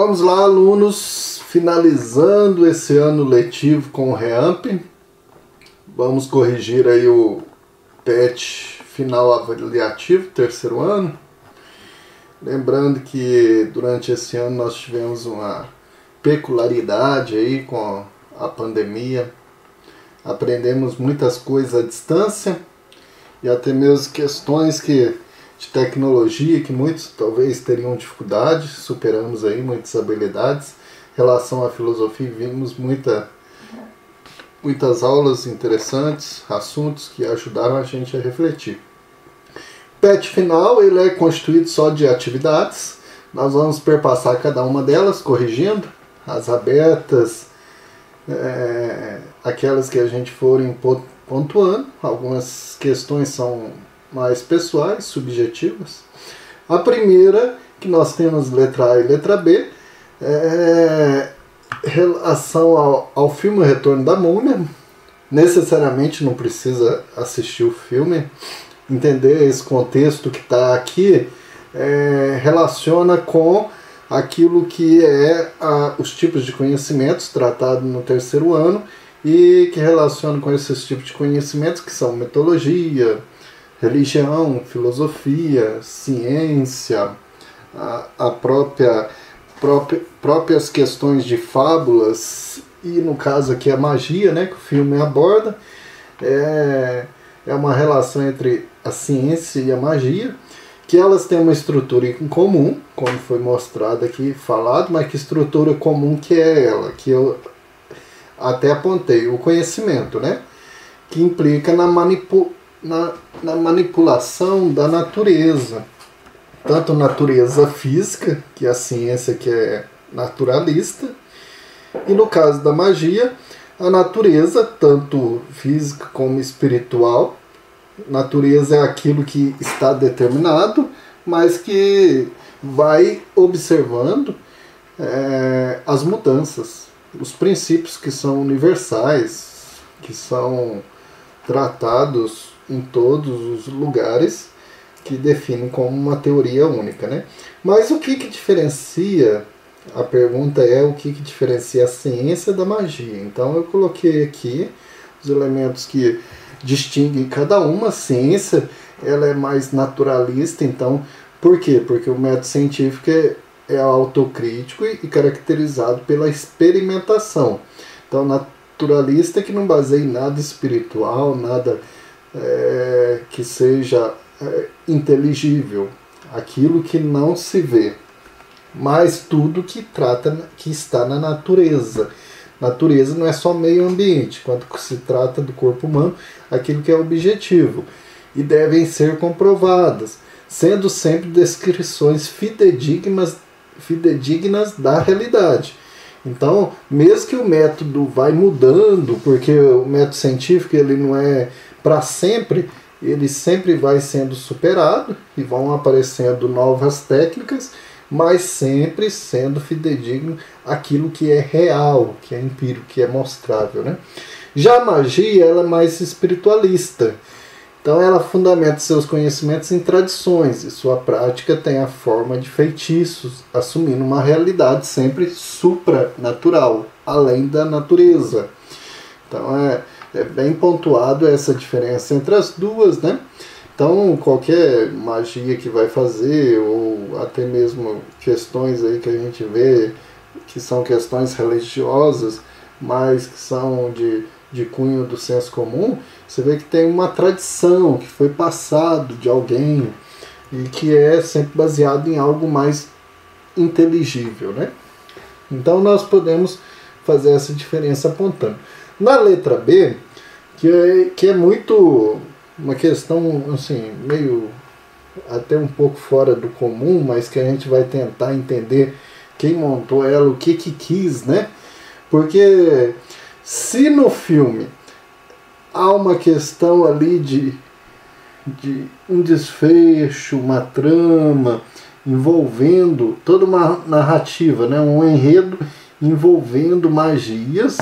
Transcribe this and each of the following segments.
Vamos lá, alunos, finalizando esse ano letivo com o REAMP. Vamos corrigir aí o PET final avaliativo, terceiro ano. Lembrando que durante esse ano nós tivemos uma peculiaridade aí com a pandemia. Aprendemos muitas coisas à distância e até mesmo questões de tecnologia que muitos talvez teriam dificuldade. Superamos aí muitas habilidades. Em relação à filosofia, vimos muitas aulas interessantes, assuntos que ajudaram a gente a refletir. O PET final ele é constituído só de atividades. Nós vamos perpassar cada uma delas, corrigindo as abertas, aquelas que a gente for pontuando. Algumas questões são mais pessoais, subjetivas. A primeira, que nós temos letra A e letra B, relação ao filme O Retorno da Múmia. Necessariamente não precisa assistir o filme, entender esse contexto que está aqui, relaciona com aquilo que os tipos de conhecimentos tratados no terceiro ano e que relaciona com esses tipos de conhecimentos que são mitologia, religião, filosofia, ciência, próprias questões de fábulas e no caso aqui a magia, né, que o filme aborda. É uma relação entre a ciência e a magia, que elas têm uma estrutura em comum, como foi mostrado aqui, falado, mas que estrutura comum que é ela, que eu até apontei, o conhecimento, né, que implica na manipulação da natureza, tanto natureza física, que é a ciência que é naturalista, e no caso da magia, a natureza, tanto física como espiritual. Natureza é aquilo que está determinado, mas que vai observando as mudanças, os princípios que são universais, que são tratados em todos os lugares, que definem como uma teoria única, né? Mas o que diferencia, a pergunta é o que diferencia a ciência da magia. Então eu coloquei aqui os elementos que distinguem cada uma. A ciência ela é mais naturalista, então por quê? Porque o método científico é autocrítico e caracterizado pela experimentação. Então naturalista é que não baseia em nada espiritual, nada que seja inteligível, aquilo que não se vê, mas tudo que está na natureza. Natureza não é só meio ambiente, quando se trata do corpo humano, aquilo que é objetivo, e devem ser comprovadas, sendo sempre descrições fidedignas da realidade. Então, mesmo que o método vai mudando, porque o método científico ele não é para sempre, ele sempre vai sendo superado e vão aparecendo novas técnicas, mas sempre sendo fidedigno aquilo que é real, que é empírico, que é mostrável, né? Já a magia ela é mais espiritualista. Então ela fundamenta seus conhecimentos em tradições e sua prática tem a forma de feitiços, assumindo uma realidade sempre supranatural, além da natureza. Então é bem pontuado essa diferença entre as duas, né? Então qualquer magia que vai fazer, ou até mesmo questões aí que a gente vê que são questões religiosas, mas que são de cunho do senso comum, você vê que tem uma tradição que foi passado de alguém e que é sempre baseado em algo mais inteligível, né? Então nós podemos fazer essa diferença apontando. Na letra B, que é muito uma questão assim, meio até um pouco fora do comum, mas que a gente vai tentar entender quem montou ela, o que quis, né? Porque se no filme há uma questão ali de um desfecho, uma trama envolvendo toda uma narrativa, né? Um enredo envolvendo magias,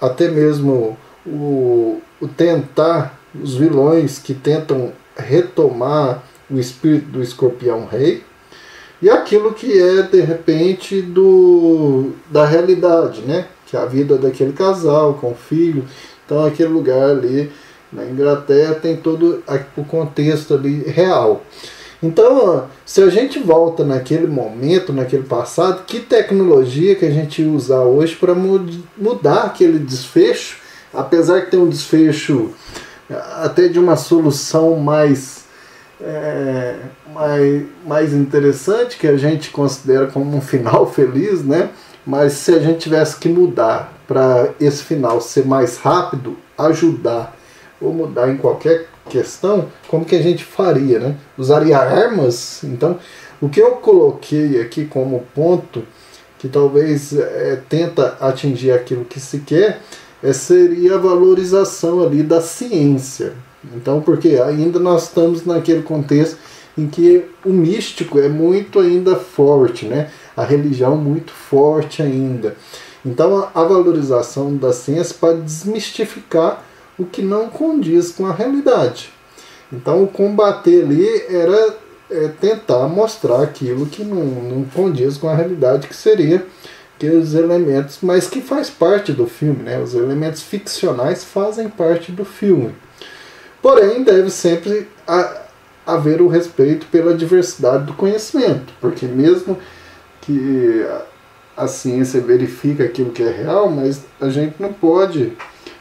até mesmo os vilões que tentam retomar o espírito do Escorpião Rei, e aquilo que é, de repente, da realidade, né? Que é a vida daquele casal com o filho. Então, aquele lugar ali na Inglaterra tem todo o contexto ali real. Então, se a gente volta naquele momento, naquele passado, que tecnologia que a gente usa hoje para mudar aquele desfecho, apesar que tem um desfecho até de uma solução mais interessante, que a gente considera como um final feliz, né? Mas se a gente tivesse que mudar para esse final ser mais rápido, ajudar ou mudar em qualquer questão, como que a gente faria, né? Usaria armas? Então, o que eu coloquei aqui como ponto, que talvez tenta atingir aquilo que se quer, seria a valorização ali da ciência. Então, porque ainda nós estamos naquele contexto em que o místico é muito ainda forte, né? A religião muito forte ainda. Então, a valorização da ciência para desmistificar o que não condiz com a realidade. Então, o combater ali era tentar mostrar aquilo que não condiz com a realidade, que seria aqueles elementos, mas que faz parte do filme, né? Os elementos ficcionais fazem parte do filme. Porém, deve sempre haver o respeito pela diversidade do conhecimento, porque mesmo que a ciência verifica aquilo que é real, mas a gente não pode,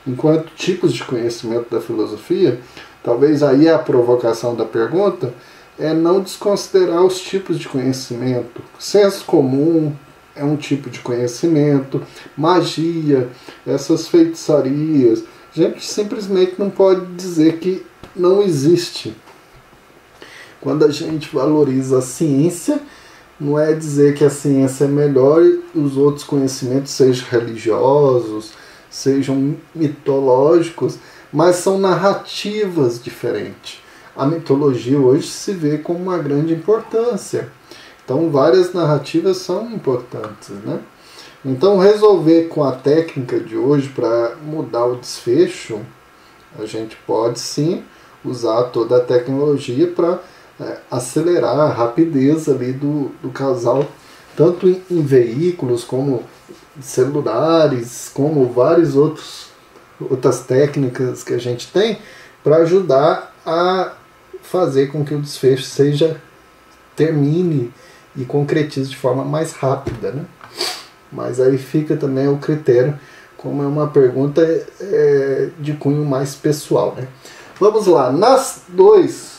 enquanto tipos de conhecimento da filosofia, talvez aí a provocação da pergunta é não desconsiderar os tipos de conhecimento. Senso comum é um tipo de conhecimento, magia, essas feitiçarias. A gente simplesmente não pode dizer que não existe. Quando a gente valoriza a ciência, não é dizer que a ciência é melhor e os outros conhecimentos, sejam religiosos, sejam mitológicos, mas são narrativas diferentes. A mitologia hoje se vê com uma grande importância. Então, várias narrativas são importantes, né? Então, resolver com a técnica de hoje para mudar o desfecho, a gente pode sim usar toda a tecnologia para acelerar a rapidez ali do casal, tanto em veículos como celulares, como várias outras técnicas que a gente tem para ajudar a fazer com que o desfecho termine e concretize de forma mais rápida, né? Mas aí fica também o critério, como é uma pergunta de cunho mais pessoal, né? Vamos lá, nas dois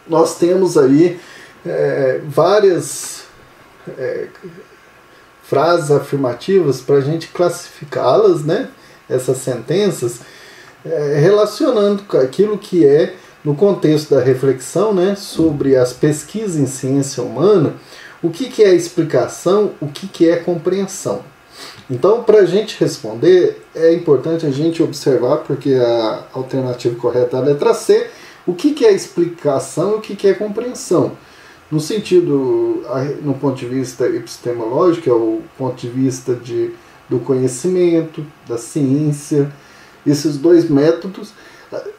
nós temos aí várias frases afirmativas para a gente classificá-las, né? Essas sentenças, relacionando com aquilo que é, no contexto da reflexão, né, sobre as pesquisas em ciência humana, o que é explicação, o que é compreensão. Então, para a gente responder, é importante a gente observar, porque a alternativa correta é a letra C, o que é explicação e o que é compreensão. No sentido, no ponto de vista epistemológico, é o ponto de vista do conhecimento, da ciência, esses dois métodos.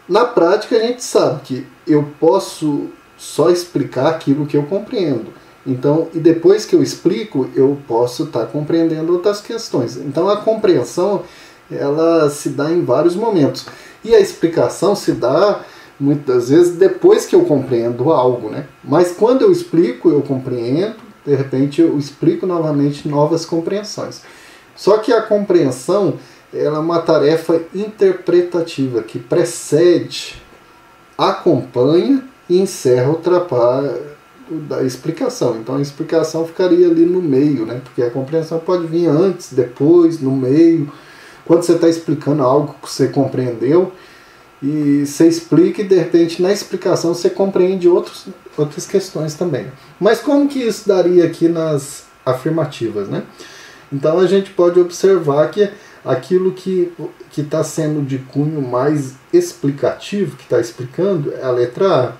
Na prática, a gente sabe que eu posso só explicar aquilo que eu compreendo. Então, e depois que eu explico, eu posso estar compreendendo outras questões. Então, a compreensão, ela se dá em vários momentos. E a explicação se dá, muitas vezes, depois que eu compreendo algo, né? Mas quando eu explico, eu compreendo, de repente eu explico novamente novas compreensões. Só que a compreensão, ela é uma tarefa interpretativa, que precede, acompanha e encerra o trabalho da explicação. Então a explicação ficaria ali no meio, né? Porque a compreensão pode vir antes, depois, no meio. Quando você está explicando algo que você compreendeu, e você explica e de repente na explicação você compreende outras questões também. Mas como que isso daria aqui nas afirmativas, né? Então a gente pode observar que aquilo que está sendo de cunho mais explicativo, que está explicando, é a letra A.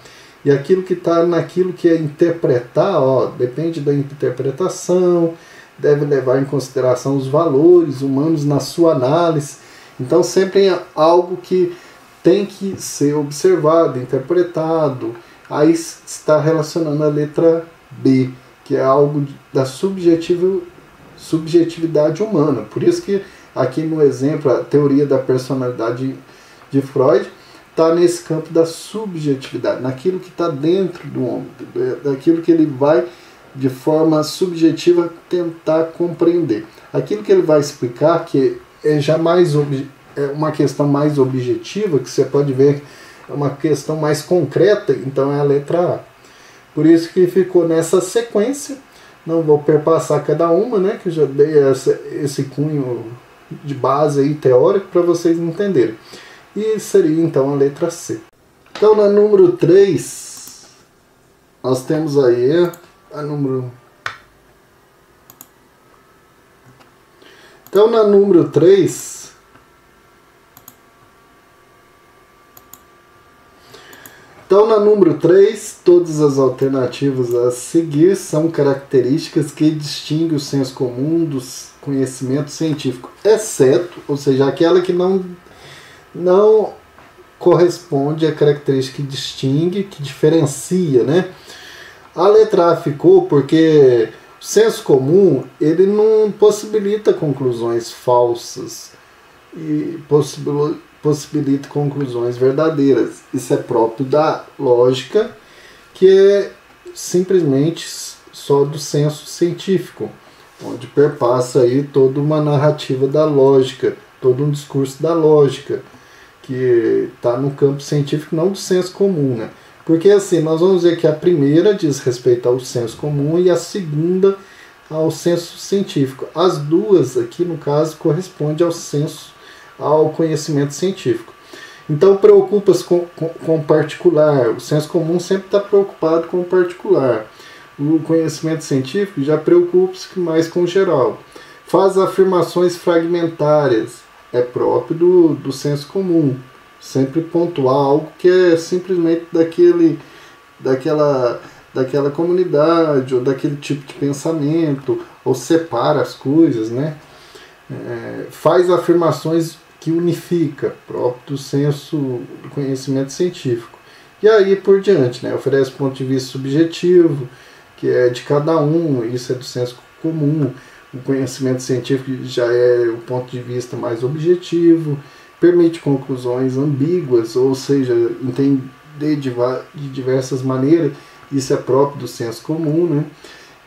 E aquilo que está naquilo que é interpretar, depende da interpretação, deve levar em consideração os valores humanos na sua análise. Então sempre é algo que tem que ser observado, interpretado. Aí está relacionando a letra B, que é algo da subjetividade humana. Por isso que aqui no exemplo, a teoria da personalidade de Freud está nesse campo da subjetividade, naquilo que está dentro do homem, daquilo que ele vai, de forma subjetiva, tentar compreender. Aquilo que ele vai explicar, que é já é uma questão mais objetiva, que você pode ver, é uma questão mais concreta, então é a letra A. Por isso que ficou nessa sequência. Não vou perpassar cada uma, né, que eu já dei esse cunho de base aí, teórico, para vocês entenderem. E seria então a letra C. Então na número 3, nós temos aí a número... Então na número 3, todas as alternativas a seguir são características que distinguem o senso comum do conhecimento científico, exceto, ou seja, aquela que não corresponde à característica que distingue, que diferencia, né? A letra A ficou porque o senso comum, ele não possibilita conclusões falsas e possibilita conclusões verdadeiras. Isso é próprio da lógica, que é simplesmente só do senso científico, onde perpassa aí toda uma narrativa da lógica, todo um discurso da lógica, que está no campo científico, não do senso comum, né? Porque assim, nós vamos ver que a primeira diz respeito ao senso comum e a segunda ao senso científico. As duas aqui, no caso, correspondem ao conhecimento científico. Então, preocupa-se com o particular. O senso comum sempre está preocupado com o particular. O conhecimento científico já preocupa-se mais com o geral. Faz afirmações fragmentárias. É próprio do senso comum. Sempre pontuar algo que é simplesmente daquela comunidade, ou daquele tipo de pensamento, ou separa as coisas, né? Faz afirmações que unifica, próprio do senso do conhecimento científico. E aí por diante, né? Oferece ponto de vista subjetivo, que é de cada um, isso é do senso comum. O conhecimento científico já é o ponto de vista mais objetivo, permite conclusões ambíguas, ou seja, entender de diversas maneiras, isso é próprio do senso comum, né?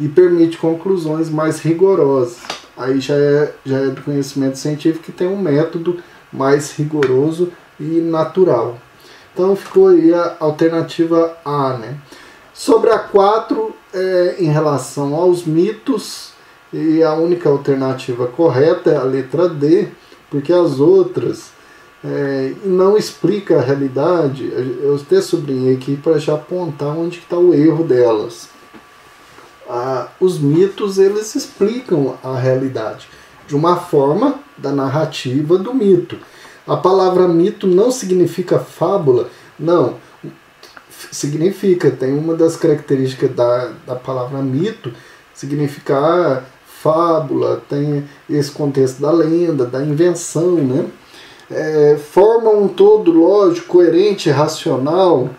E permite conclusões mais rigorosas. Aí já é do conhecimento científico, que tem um método mais rigoroso e natural. Então ficou aí a alternativa A, né? Sobre a 4, em relação aos mitos, e a única alternativa correta é a letra D, porque as outras não explicam a realidade. Eu até sublinhei aqui para já apontar onde está o erro delas. Os mitos, eles explicam a realidade de uma forma da narrativa do mito. A palavra mito não significa fábula, não. Significa, tem uma das características da palavra mito, significar fábula, tem esse contexto da lenda, da invenção, né? Forma um todo lógico, coerente e racional.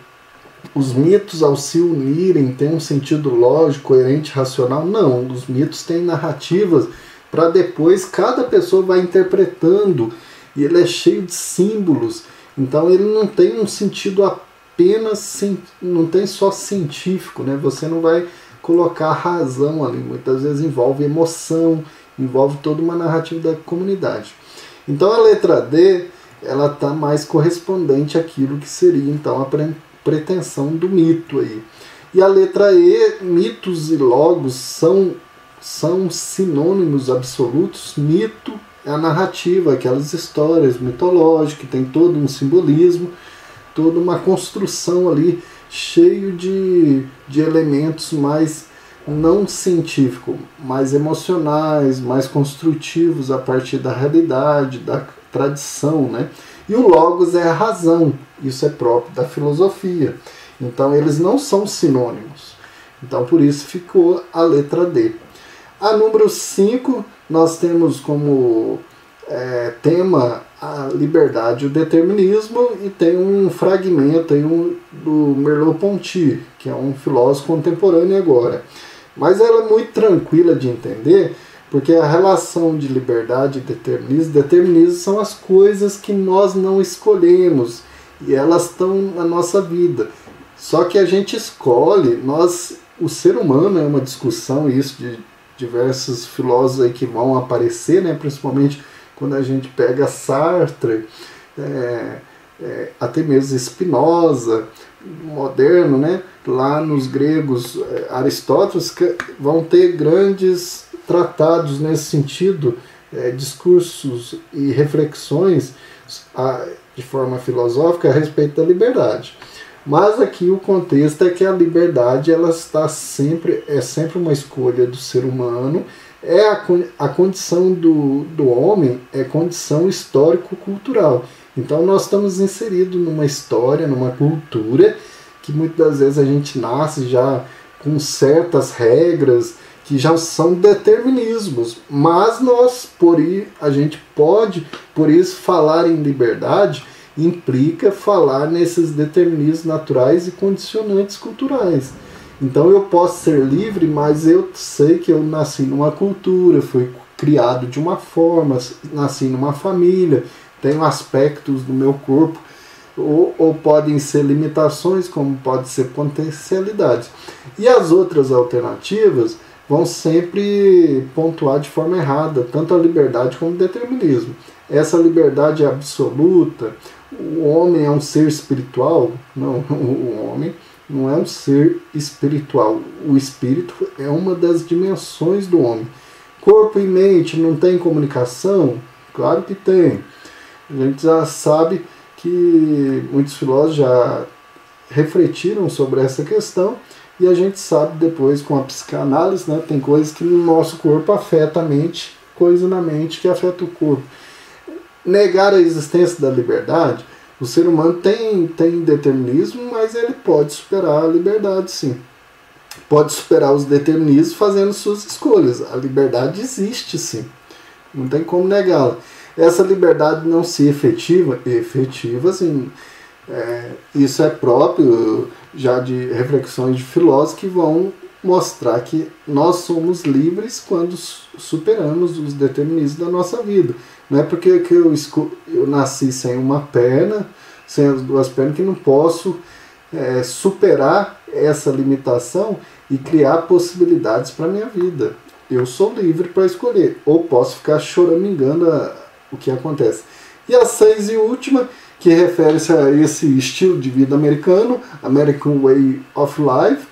Os mitos, ao se unirem, têm um sentido lógico, coerente, racional? Não, os mitos têm narrativas para depois cada pessoa vai interpretando, e ele é cheio de símbolos, então ele não tem um sentido apenas, não tem só científico, né? Você não vai colocar razão ali, muitas vezes envolve emoção, envolve toda uma narrativa da comunidade. Então a letra D, ela está mais correspondente àquilo que seria então a pretensão do mito aí. E a letra E, mitos e logos são sinônimos absolutos. Mito é a narrativa, aquelas histórias mitológicas, que tem todo um simbolismo, toda uma construção ali, cheio de elementos mais não científicos, mais emocionais, mais construtivos a partir da realidade, da tradição, né? E o logos é a razão, isso é próprio da filosofia. Então eles não são sinônimos. Então por isso ficou a letra D. A número 5, nós temos como tema a liberdade e o determinismo, e tem um fragmento aí do Merleau-Ponty, que é um filósofo contemporâneo agora. Mas ela é muito tranquila de entender, porque a relação de liberdade e determinismo são as coisas que nós não escolhemos, e elas estão na nossa vida. Só que a gente escolhe, o ser humano, é uma discussão isso de diversos filósofos aí que vão aparecer, né, principalmente quando a gente pega Sartre, até mesmo Spinoza, moderno, né, lá nos gregos, Aristóteles, que vão ter grandes tratados nesse sentido, discursos e reflexões de forma filosófica a respeito da liberdade. Mas aqui o contexto é que a liberdade ela é sempre uma escolha do ser humano, a condição do homem é condição histórico-cultural. Então nós estamos inseridos numa história, numa cultura, que muitas das vezes a gente nasce já com certas regras, que já são determinismos, mas a gente pode, por isso, falar em liberdade implica falar nesses determinismos naturais e condicionantes culturais. Então eu posso ser livre, mas eu sei que eu nasci numa cultura, fui criado de uma forma, nasci numa família, tenho aspectos do meu corpo, ou podem ser limitações, como podem ser potencialidades. E as outras alternativas vão sempre pontuar de forma errada, tanto a liberdade como o determinismo. Essa liberdade é absoluta, o homem é um ser espiritual? Não, o homem não é um ser espiritual. O espírito é uma das dimensões do homem. Corpo e mente não tem comunicação? Claro que tem. A gente já sabe que muitos filósofos já refletiram sobre essa questão, e a gente sabe depois com a psicanálise, né, tem coisas que no nosso corpo afeta a mente, coisa na mente que afeta o corpo. Negar a existência da liberdade, o ser humano tem determinismo, mas ele pode superar a liberdade, sim. Pode superar os determinismos fazendo suas escolhas. A liberdade existe, sim. Não tem como negá-la. Essa liberdade não se efetiva, sim. Isso é próprio já de reflexões de filósofos que vão mostrar que nós somos livres quando superamos os determinismos da nossa vida. Não é porque eu nasci sem uma perna, sem as duas pernas, que não posso superar essa limitação e criar possibilidades para a minha vida. Eu sou livre para escolher, ou posso ficar choramingando o que acontece. E a 6 e última, que refere-se a esse estilo de vida americano, American Way of Life,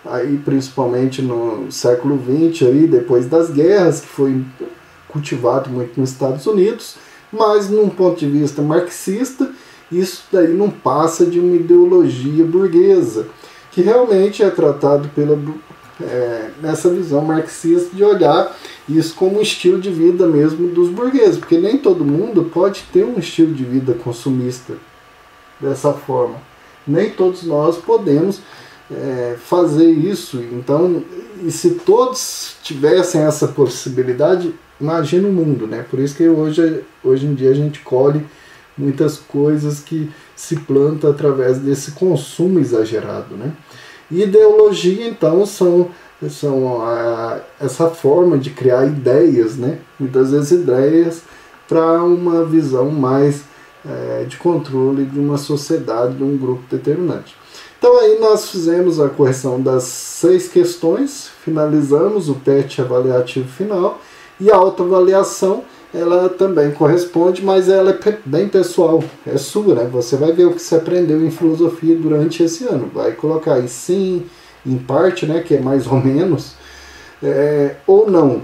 aí principalmente no século XX, aí, depois das guerras, que foi cultivado muito nos Estados Unidos, mas num ponto de vista marxista, isso daí não passa de uma ideologia burguesa, que realmente é tratado nessa visão marxista de olhar isso como um estilo de vida mesmo dos burgueses, porque nem todo mundo pode ter um estilo de vida consumista dessa forma. Nem todos nós podemos fazer isso. Então, e se todos tivessem essa possibilidade, imagina o mundo, né? Por isso que hoje em dia a gente colhe muitas coisas que se plantam através desse consumo exagerado, né? E ideologia, então, são essa forma de criar ideias, né? Muitas vezes ideias para uma visão mais de controle de uma sociedade, de um grupo determinante. Então aí nós fizemos a correção das 6 questões, finalizamos o PET avaliativo final, e a autoavaliação ela também corresponde, mas ela é bem pessoal, é sua, né? Você vai ver o que você aprendeu em filosofia durante esse ano, vai colocar aí sim, em parte, né, que é mais ou menos, ou não.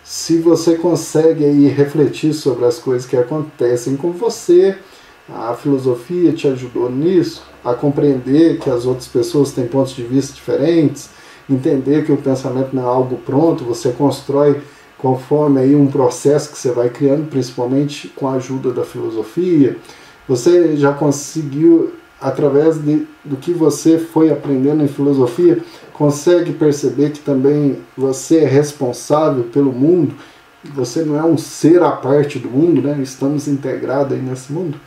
Se você consegue aí refletir sobre as coisas que acontecem com você, a filosofia te ajudou nisso, a compreender que as outras pessoas têm pontos de vista diferentes, entender que o pensamento não é algo pronto, você constrói conforme aí um processo que você vai criando, principalmente com a ajuda da filosofia. Você já conseguiu, através do que você foi aprendendo em filosofia, consegue perceber que também você é responsável pelo mundo você não é um ser à parte do mundo, né? Estamos integrados aí nesse mundo.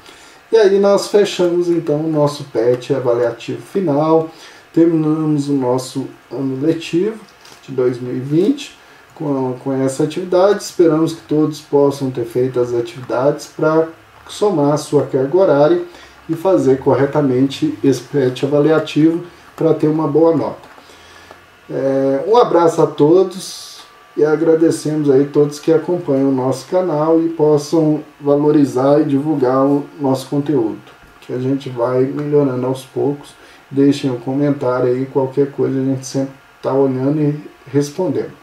E aí nós fechamos então o nosso PET avaliativo final, terminamos o nosso ano letivo de 2020 com essa atividade. Esperamos que todos possam ter feito as atividades para somar a sua carga horária e fazer corretamente esse PET avaliativo para ter uma boa nota. Um abraço a todos e agradecemos aí todos que acompanham o nosso canal e possam valorizar e divulgar o nosso conteúdo, que a gente vai melhorando aos poucos. Deixem um comentário aí, qualquer coisa a gente sempre está olhando e respondendo.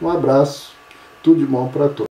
Um abraço, tudo de bom para todos.